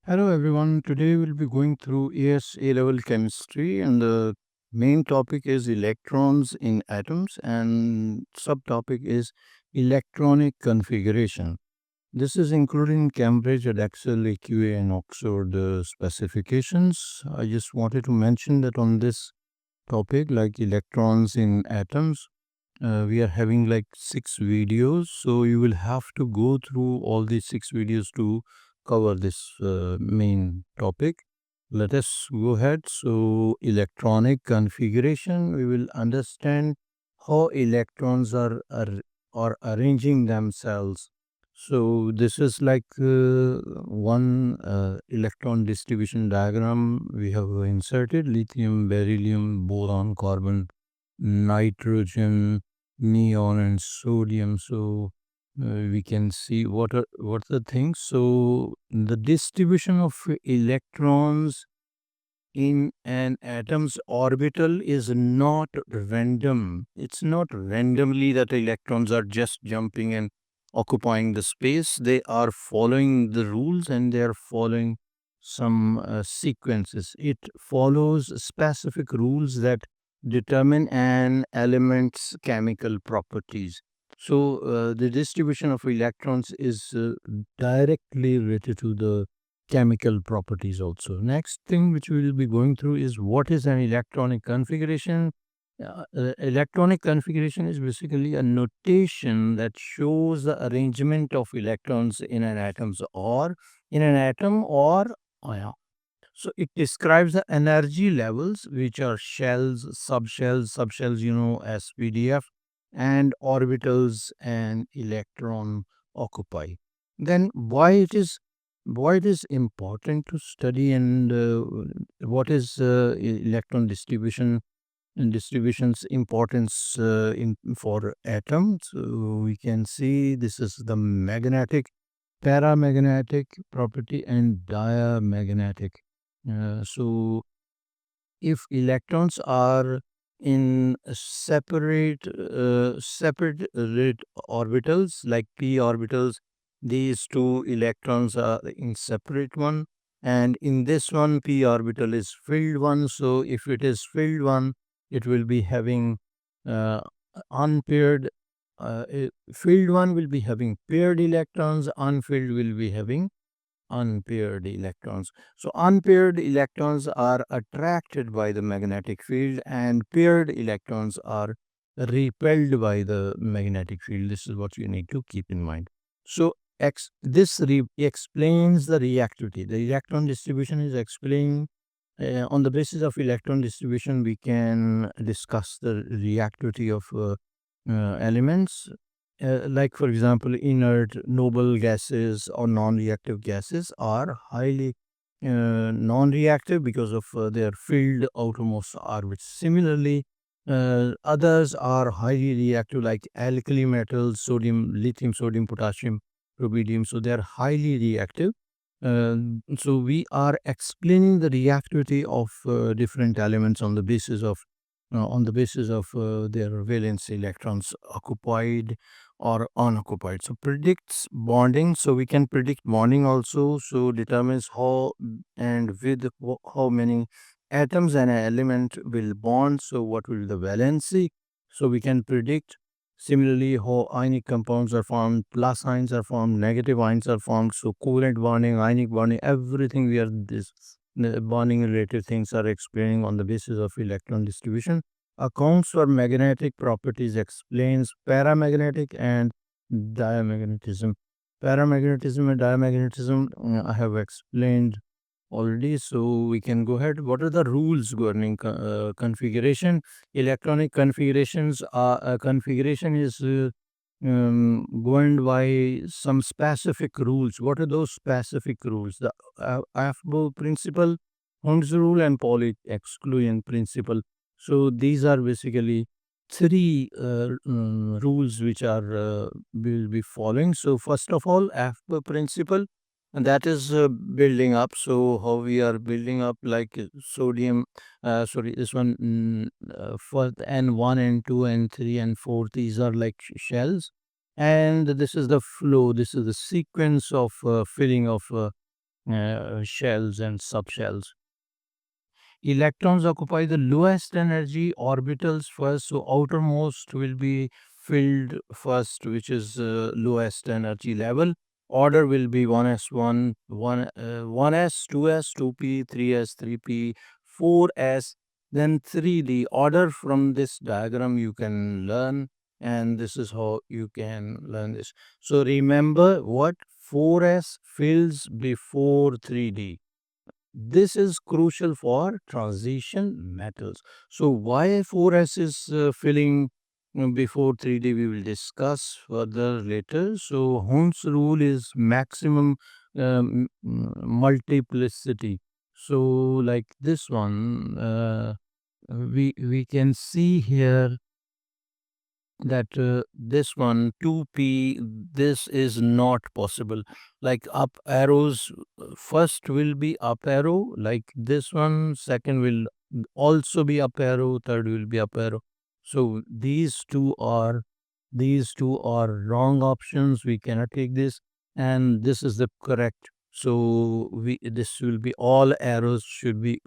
Hello everyone. Today we'll be going through AS A-level chemistry and the main topic is electrons in atoms and subtopic is electronic configuration. This is included in Cambridge, Edexcel, AQA and Oxford specifications. I just wanted to mention that on this topic like electrons in atoms, we are having like 6 videos, so you will have to go through all these 6 videos to cover this main topic. Let us go ahead. So electronic configuration, we will understand how electrons are arranging themselves. So this is like one electron distribution diagram we have inserted: lithium, beryllium, boron, carbon, nitrogen, neon and sodium. So we can see what the things. So the distribution of electrons in an atom's orbital is not random. It's not randomly that electrons are just jumping and occupying the space. They are following the rules and they are following some sequences. It follows specific rules that determine an element's chemical properties. So the distribution of electrons is directly related to the chemical properties also. Next thing which we will be going through is what is an electronic configuration. Electronic configuration is basically a notation that shows the arrangement of electrons in an atom or ion. So it describes the energy levels, which are shells, subshells, as PDF, and orbitals and electron occupy. Then why it is important to study and what is electron distribution and distribution's importance in for atoms. So we can see this is the magnetic, paramagnetic property and diamagnetic. So if electrons are in separate orbitals like p orbitals, these two electrons are in separate one, and in this one p orbital is filled one. So if it is filled one, it will be having uh, unpaired filled one will be having paired electrons, unfilled will be having unpaired electrons. So unpaired electrons are attracted by the magnetic field and paired electrons are repelled by the magnetic field. This is what you need to keep in mind. So this explains the reactivity. The electron distribution is explained. On the basis of electron distribution, we can discuss the reactivity of elements. Like, for example, inert noble gases or non-reactive gases are highly non-reactive because of their filled outermost orbits. Similarly, others are highly reactive, like alkali metals, sodium, lithium, sodium, potassium, rubidium. So they are highly reactive. So we are explaining the reactivity of different elements on the basis of their valence electrons occupied or unoccupied. So predicts bonding. So we can predict bonding also. So determines how and with how many atoms an element will bond. So what will the valency? So we can predict. Similarly, how ionic compounds are formed, plus ions are formed, negative ions are formed. So covalent bonding, ionic bonding, everything we are this the bonding related things are explaining on the basis of electron distribution. Accounts for magnetic properties, explains paramagnetic and diamagnetism. Paramagnetism and diamagnetism I have explained already, so we can go ahead. What are the rules governing configuration? Electronic configurations configuration is governed by some specific rules. What are those specific rules? The Afbo principle, Hund's rule, and Pauli exclusion principle. So these are basically three rules which are will be following. So first of all, Afbo principle, and that is building up. So how we are building up, like sodium, sorry, this one, for N1, N2, N3, and 4, these are like shells. And this is the flow, this is the sequence of filling of shells and subshells. Electrons occupy the lowest energy orbitals first, so outermost will be filled first, which is lowest energy level. Order will be 1s1, 1s, 2s, 2p, 3s, 3p, 4s, then 3d. Order from this diagram you can learn, and this is how you can learn this. So remember what 4s fills before 3d. This is crucial for transition metals. So why 4s is filling before 3D we will discuss further later. So Hund's rule is maximum multiplicity. So like this one, we can see here that this one 2p, this is not possible. Like up arrows, first will be up arrow like this one, second will also be up arrow, third will be up arrow. So these two are wrong options, we cannot take this, and this is the correct. So we this will be all arrows should be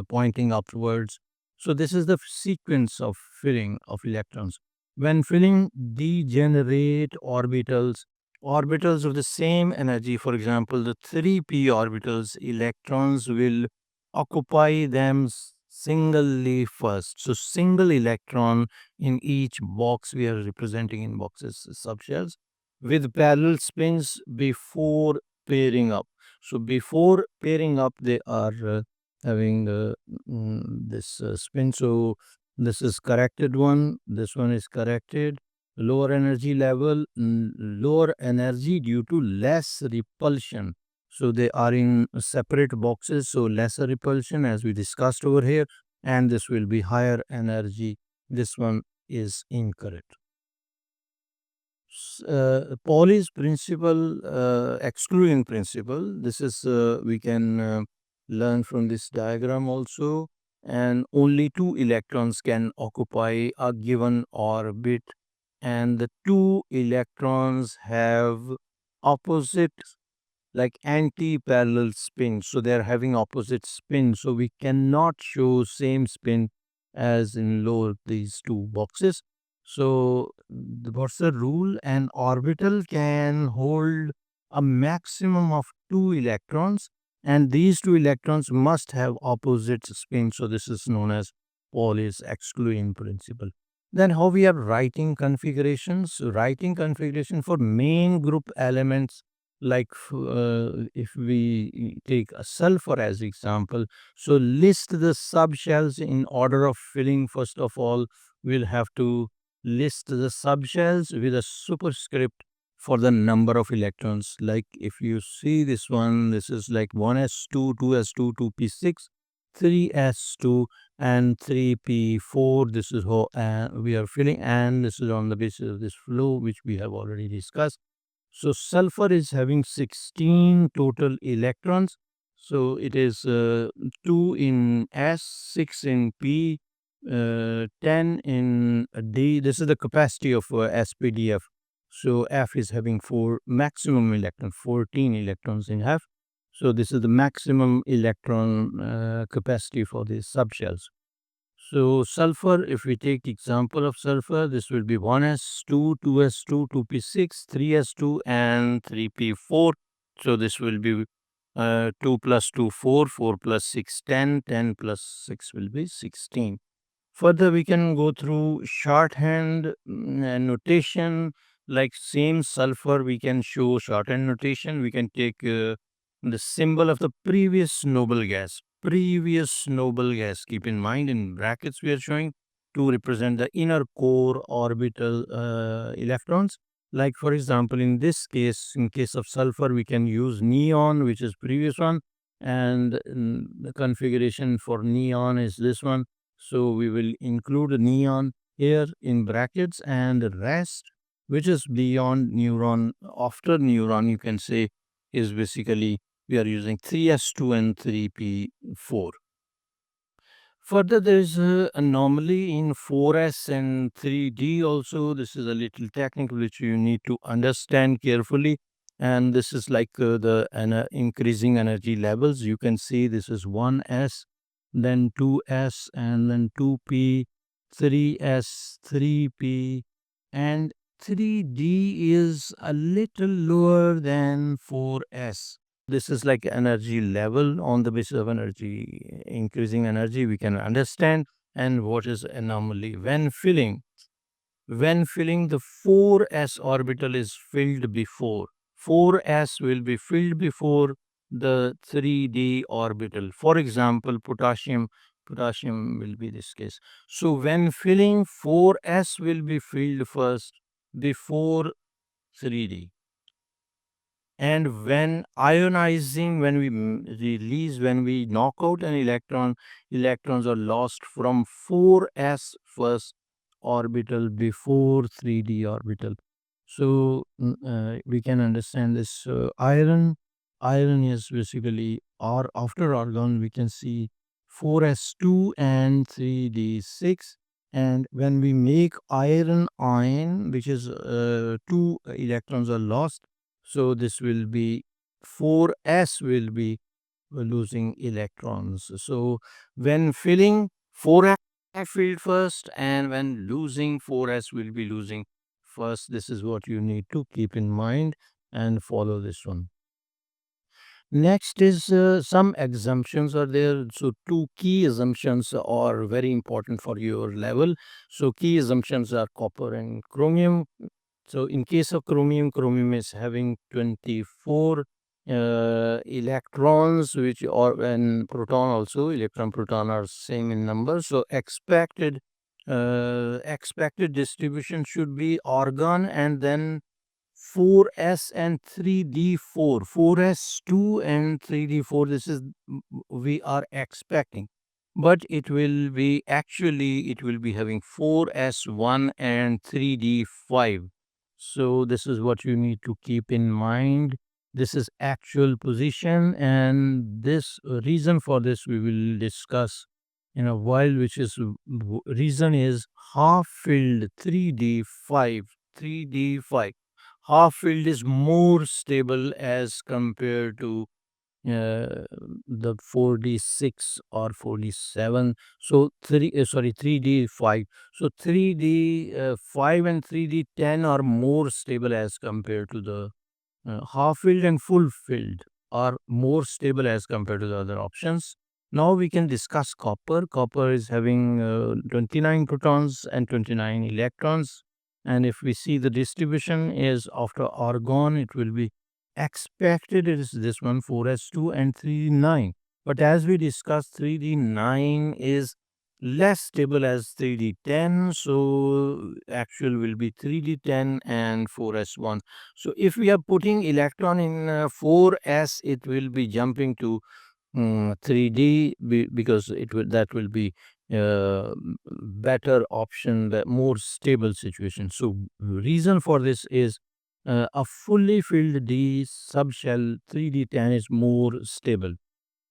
pointing upwards. So this is the sequence of filling of electrons. When filling degenerate orbitals of the same energy, for example, the 3p orbitals, electrons will occupy them singly first. So single electron in each box, we are representing in boxes subshells, with parallel spins before pairing up. So before pairing up, they are having this spin. So this is corrected one. This one is corrected. Lower energy level, lower energy due to less repulsion. So they are in separate boxes. So lesser repulsion as we discussed over here. And this will be higher energy. This one is incorrect. Pauli's principle, excluding principle, this is we can learn from this diagram also. And only two electrons can occupy a given orbit, and the two electrons have opposite, like anti-parallel spin. So they are having opposite spin. So we cannot show same spin as in lower these two boxes. So what's the rule? An orbital can hold a maximum of two electrons, and these two electrons must have opposite spin. So this is known as Pauli's exclusion principle. Then how we are writing configurations? Writing configuration for main group elements, like if we take a sulfur as example, so list the subshells in order of filling. First of all, we'll have to list the subshells with a superscript for the number of electrons. Like if you see this one, this is like 1s2, 2s2, 2p6, 3s2, and 3p4. This is how we are filling, and this is on the basis of this flow which we have already discussed. So sulfur is having 16 total electrons. So it is 2 in S, 6 in P, 10 in D. This is the capacity of SPDF. So F is having maximum electrons, 14 electrons in F. So this is the maximum electron capacity for these subshells. So sulfur, if we take example of sulfur, this will be 1s2, 2s2, 2p6, 3s2, and 3p4. So this will be 2 plus 2, 4, 4 plus 6, 10, 10 plus 6 will be 16. Further, we can go through shorthand notation. Like same sulfur, we can show shorthand notation. We can take the symbol of the previous noble gas. Previous noble gas. Keep in mind, in brackets we are showing to represent the inner core orbital electrons. Like for example, in this case, in case of sulfur, we can use neon, which is previous one, and the configuration for neon is this one. So we will include neon here in brackets, and the rest, which is beyond neuron, after neuron, you can say, is basically we are using 3s2 and 3p4. Further, there is a anomaly in 4s and 3d also. This is a little technical which you need to understand carefully. And this is like the increasing energy levels. You can see this is 1s, then 2s, and then 2p, 3s, 3p, and 3d is a little lower than 4s. This is like energy level. On the basis of energy, increasing energy, we can understand. And what is anomaly? When filling, the 4s orbital is filled before. 4s will be filled before the 3d orbital. For example, potassium will be this case. So when filling, 4s will be filled first before 3d. And when ionizing, when we release, when we knock out an electron, electrons are lost from 4s first orbital before 3d orbital. So we can understand this. Iron is basically, or after argon, we can see 4s2 and 3d6. And when we make iron ion, which is 2 electrons are lost, so this will be 4s will be losing electrons. So when filling, 4s filled first, and when losing, 4s will be losing first. This is what you need to keep in mind and follow this one. Next is some assumptions are there. So two key assumptions are very important for your level. So key assumptions are copper and chromium. So in case of chromium, chromium is having 24 electrons, which are, and proton also, electron proton are same in number. So expected distribution should be argon, and then 4s and 3d4, 4s2 and 3d4. This is we are expecting, but it will be having 4s1 and 3d5. So this is what you need to keep in mind. This is actual position, and this reason for this we will discuss in a while, which is reason is half filled 3d5. 3d5 half filled is more stable as compared to the 4d6 or 4d7. So 3d5. So 3d5 and 3d10 are more stable as compared to the half filled, and full filled are more stable as compared to the other options. Now we can discuss copper. Copper is having 29 protons and 29 electrons. And if we see the distribution is after argon, it will be expected it is this one, 4s2 and 3d9. But as we discussed, 3d9 is less stable as 3d10. So actual will be 3d10 and 4s1. So if we are putting electron in 4s, it will be jumping to 3d because that will be better option, the more stable situation. So reason for this is a fully filled d subshell 3d10 is more stable.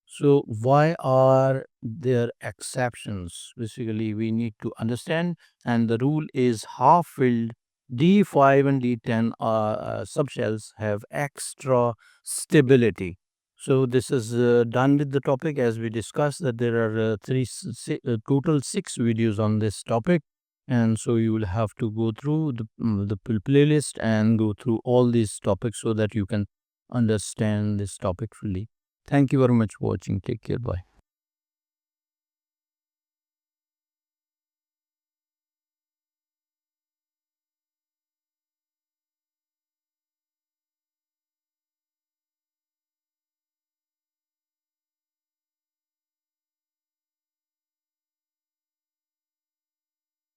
So why are there exceptions? Basically, we need to understand, and the rule is half filled D5 and D10 subshells have extra stability. So this is done with the topic. As we discussed, that there are total 6 videos on this topic, and so you will have to go through the playlist and go through all these topics so that you can understand this topic fully. Thank you very much for watching. Take care. Bye.